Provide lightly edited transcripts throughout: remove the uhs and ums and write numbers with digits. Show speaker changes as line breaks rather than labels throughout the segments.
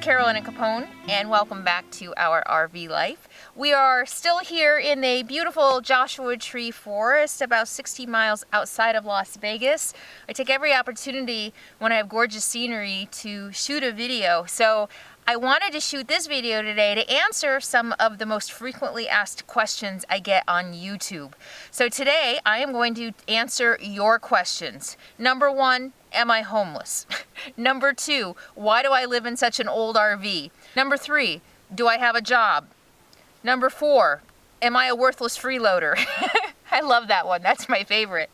Carolyn and Capone, and welcome back to our RV life. We are still here in a beautiful Joshua Tree forest about 60 miles outside of Las Vegas. I take every opportunity when I have gorgeous scenery to shoot a video. So I wanted to shoot this video today to answer some of the most frequently asked questions I get on YouTube. So today I am going to answer your questions. Number one, am I homeless? Number two, why do I live in such an old RV? Number three, do I have a job? Number four, am I a worthless freeloader? I love that one, that's my favorite.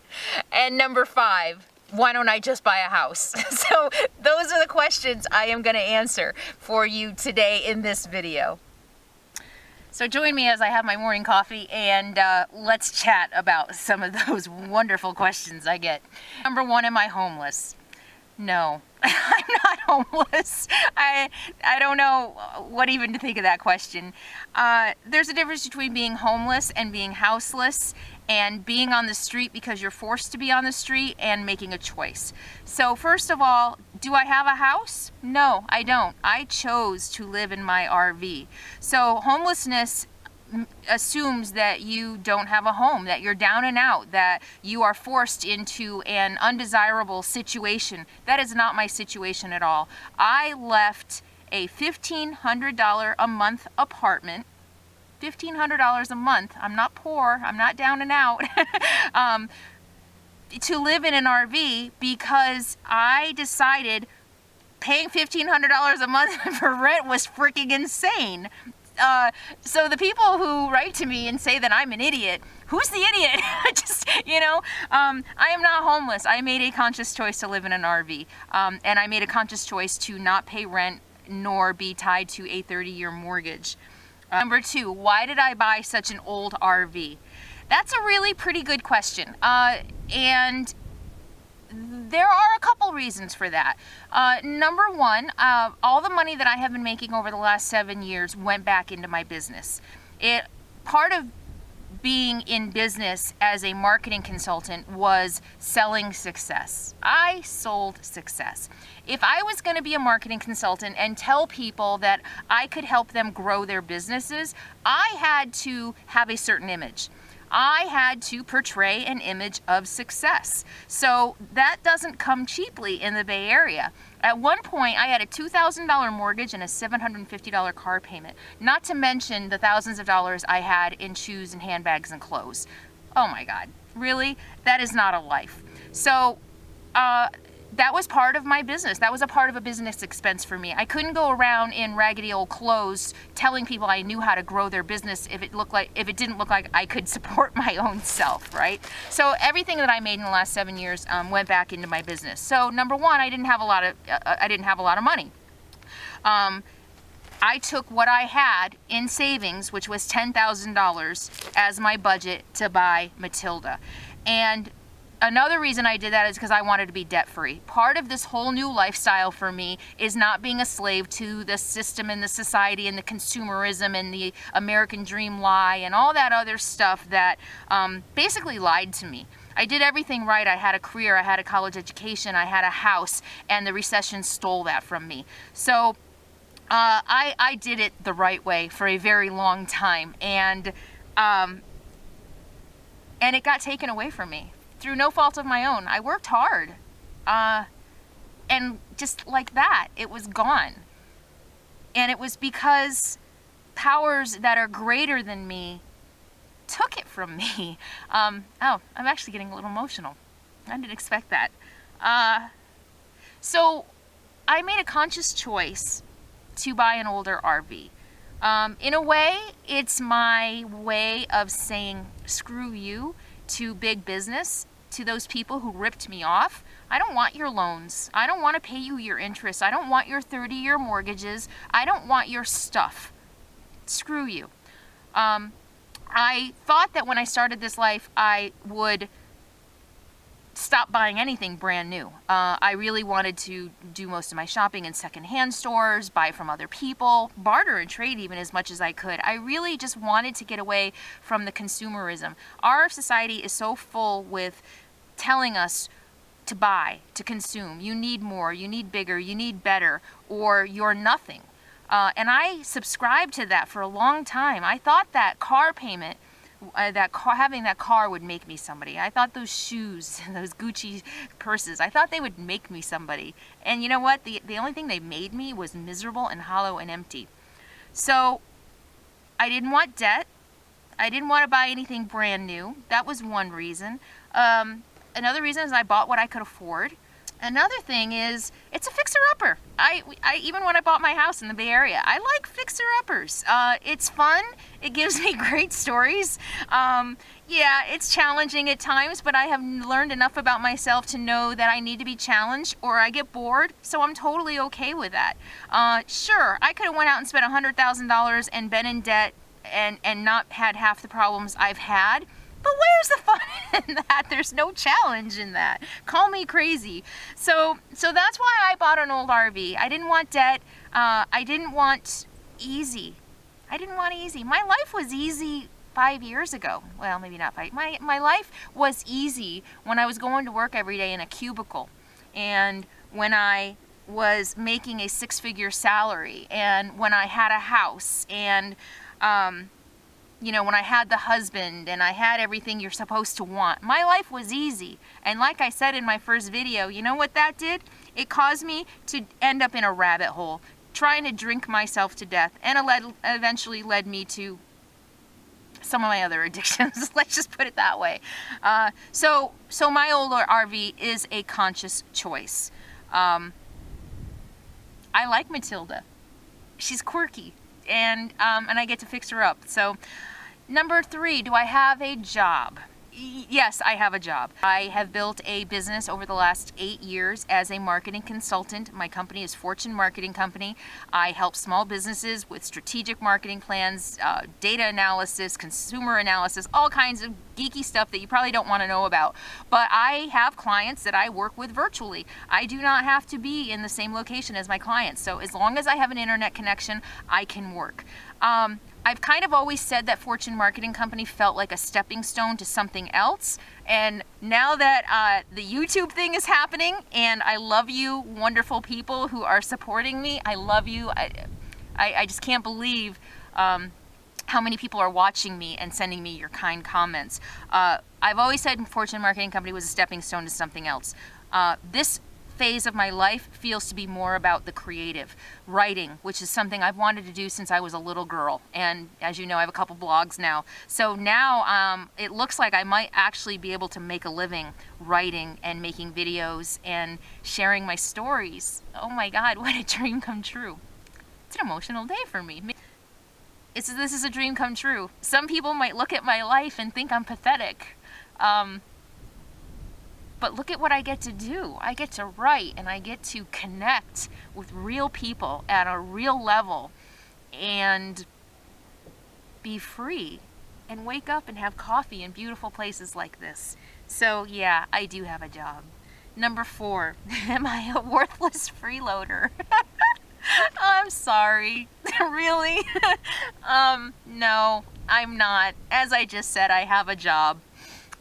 And number five, why don't I just buy a house? So those are the questions I am going to answer for you today in this video. So join me as I have my morning coffee and let's chat about some of those wonderful questions I get. Number one, am I homeless? No, I'm not homeless. I don't know what even to think of that question. There's a difference between being homeless and being houseless, and being on the street because you're forced to be on the street and making a choice. So first of all, do I have a house? No, I don't. I chose to live in my RV. So homelessness assumes that you don't have a home, that you're down and out, that you are forced into an undesirable situation. That is not my situation at all. I left a $1,500 a month apartment. $1,500 a month. I'm not poor. I'm not down and out. To live in an RV because I decided paying $1,500 a month for rent was freaking insane. So the people who write to me and say that I'm an idiot, who's the idiot? I am not homeless. I made a conscious choice to live in an RV. And I made a conscious choice to not pay rent nor be tied to a 30-year mortgage. Number two, why did I buy such an old RV? That's a really pretty good question. And there are a couple reasons for that. Number one, all the money that I have been making over the last 7 years went back into my business. Part of being in business as a marketing consultant was selling success. I sold success. If I was going to be a marketing consultant and tell people that I could help them grow their businesses, I had to have a certain image. I had to portray an image of success. So that doesn't come cheaply in the Bay Area. At one point, I had a $2,000 mortgage and a $750 car payment, not to mention the thousands of dollars I had in shoes and handbags and clothes. Oh my God, really? That is not a life. So that was part of my business. That was a part of a business expense for me. I couldn't go around in raggedy old clothes telling people I knew how to grow their business if it didn't look like I could support my own self, right? So everything that I made in the last 7 years went back into my business. So number one, I didn't have a lot of money. I took what I had in savings, which was $10,000, as my budget to buy Matilda. And another reason I did that is because I wanted to be debt-free. Part of this whole new lifestyle for me is not being a slave to the system and the society and the consumerism and the American dream lie and all that other stuff that basically lied to me. I did everything right. I had a career, I had a college education, I had a house, and the recession stole that from me. So I did it the right way for a very long time, and it got taken away from me. Through no fault of my own. I worked hard. And just like that, it was gone. And it was because powers that are greater than me took it from me. I'm actually getting a little emotional. I didn't expect that. So I made a conscious choice to buy an older RV. In a way, it's my way of saying screw you to big business, to those people who ripped me off. I don't want your loans. I don't want to pay you your interest. I don't want your 30-year mortgages. I don't want your stuff. Screw you. I thought that when I started this life, I would stop buying anything brand new. I really wanted to do most of my shopping in secondhand stores, buy from other people, barter and trade even as much as I could. I really just wanted to get away from the consumerism. Our society is so full with telling us to buy, to consume. You need more, you need bigger, you need better, or you're nothing. And I subscribed to that for a long time. I thought that car payment, having that car would make me somebody. I thought those shoes, those Gucci purses, I thought they would make me somebody. And you know what? The only thing they made me was miserable and hollow and empty. So I didn't want debt. I didn't want to buy anything brand new. That was one reason. Another reason is I bought what I could afford. Another thing is, it's a fixer-upper. I even when I bought my house in the Bay Area, I like fixer-uppers. It's fun. It gives me great stories. Yeah, it's challenging at times, but I have learned enough about myself to know that I need to be challenged or I get bored, so I'm totally okay with that. Sure, I could have went out and spent $100,000 and been in debt and not had half the problems I've had. But where's the fun in that? There's no challenge in that. Call me crazy. So that's why I bought an old RV. I didn't want debt. I didn't want easy. I didn't want easy. My life was easy 5 years ago. Well, maybe not 5. My life was easy when I was going to work every day in a cubicle, and when I was making a 6-figure salary, and when I had a house, and you know, when I had the husband and I had everything you're supposed to want. My life was easy. And like I said in my first video, you know what that did? It caused me to end up in a rabbit hole, trying to drink myself to death, and it eventually led me to some of my other addictions. Let's just put it that way. So my old RV is a conscious choice. I like Matilda. She's quirky. And I get to fix her up. So, number 3, do I have a job? Yes, I have a job. I have built a business over the last 8 years as a marketing consultant. My company is Fortune Marketing Company. I help small businesses with strategic marketing plans, data analysis, consumer analysis, all kinds of geeky stuff that you probably don't want to know about. But I have clients that I work with virtually. I do not have to be in the same location as my clients. So as long as I have an internet connection, I can work. I've kind of always said that Fortune Marketing Company felt like a stepping stone to something else. And now that the YouTube thing is happening, and I love you, wonderful people who are supporting me. I love you. I just can't believe how many people are watching me and sending me your kind comments. I've always said Fortune Marketing Company was a stepping stone to something else. This phase of my life feels to be more about the creative writing, which is something I've wanted to do since I was a little girl. And as you know, I have a couple blogs now. So now it looks like I might actually be able to make a living writing and making videos and sharing my stories. Oh my God, what a dream come true. It's an emotional day for me. This is a dream come true. Some people might look at my life and think I'm pathetic. But look at what I get to do. I get to write and I get to connect with real people at a real level and be free and wake up and have coffee in beautiful places like this. So yeah, I do have a job. Number 4, am I a worthless freeloader? I'm sorry. Really? No, I'm not. As I just said, I have a job.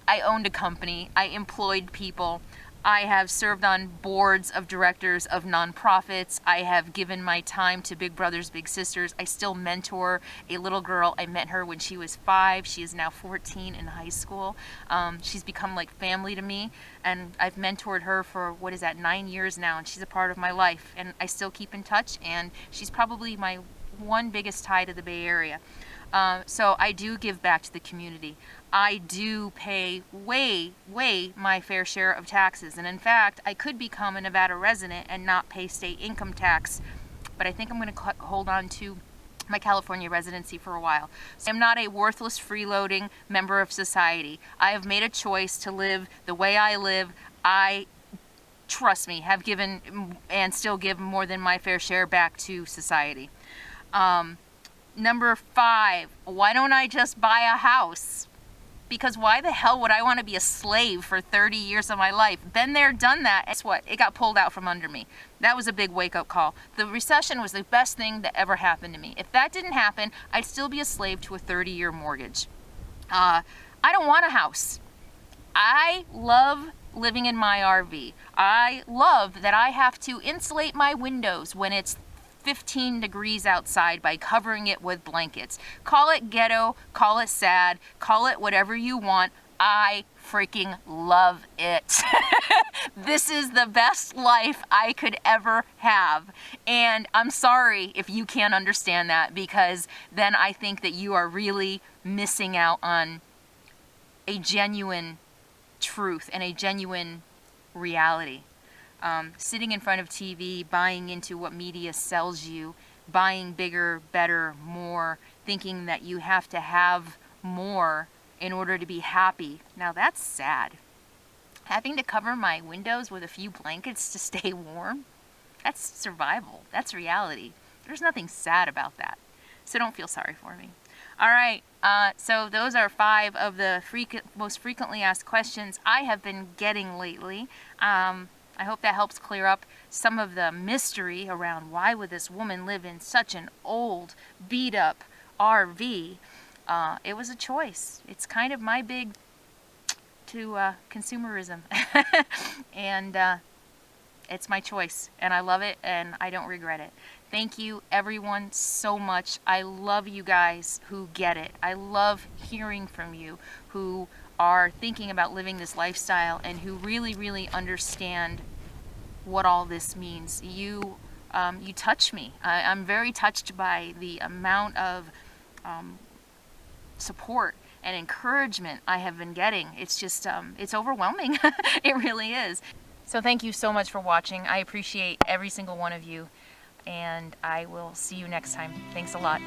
I owned a company. I employed people. I have served on boards of directors of nonprofits. I have given my time to Big Brothers Big Sisters. I still mentor a little girl. I met her when she was 5. She is now 14 in high school. She's become like family to me, and I've mentored her for, 9 years now, and she's a part of my life, and I still keep in touch, and she's probably my one biggest tie to the Bay Area. So I do give back to the community. I do pay way my fair share of taxes. And in fact, I could become a Nevada resident and not pay state income tax. But I think I'm going to hold on to my California residency for a while. So I'm not a worthless freeloading member of society. I have made a choice to live the way I live. I, trust me, have given and still give more than my fair share back to society. Number 5, why don't I just buy a house? Because why the hell would I want to be a slave for 30 years of my life? Been there, done that. Guess what? It got pulled out from under me. That was a big wake-up call. The recession was the best thing that ever happened to me. If that didn't happen, I'd still be a slave to a 30-year mortgage. I don't want a house. I love living in my RV. I love that I have to insulate my windows when it's 15 degrees outside by covering it with blankets. Call it ghetto, call it sad, call it whatever you want. I freaking love it. This is the best life I could ever have. And I'm sorry if you can't understand that, because then I think that you are really missing out on a genuine truth and a genuine reality. Sitting in front of TV, buying into what media sells you, buying bigger, better, more, thinking that you have to have more in order to be happy. Now that's sad. Having to cover my windows with a few blankets to stay warm, that's survival. That's reality. There's nothing sad about that. So don't feel sorry for me. All right, so those are 5 of the most frequently asked questions I have been getting lately. I hope that helps clear up some of the mystery around why would this woman live in such an old, beat-up RV. It was a choice. It's kind of my big to consumerism. And it's my choice, and I love it, and I don't regret it. Thank you, everyone, so much. I love you guys who get it. I love hearing from you who are thinking about living this lifestyle and who really, really understand what all this means. You touch me. I'm very touched by the amount of support and encouragement I have been getting. It's just, it's overwhelming. It really is. So thank you so much for watching. I appreciate every single one of you, and I will see you next time. Thanks a lot.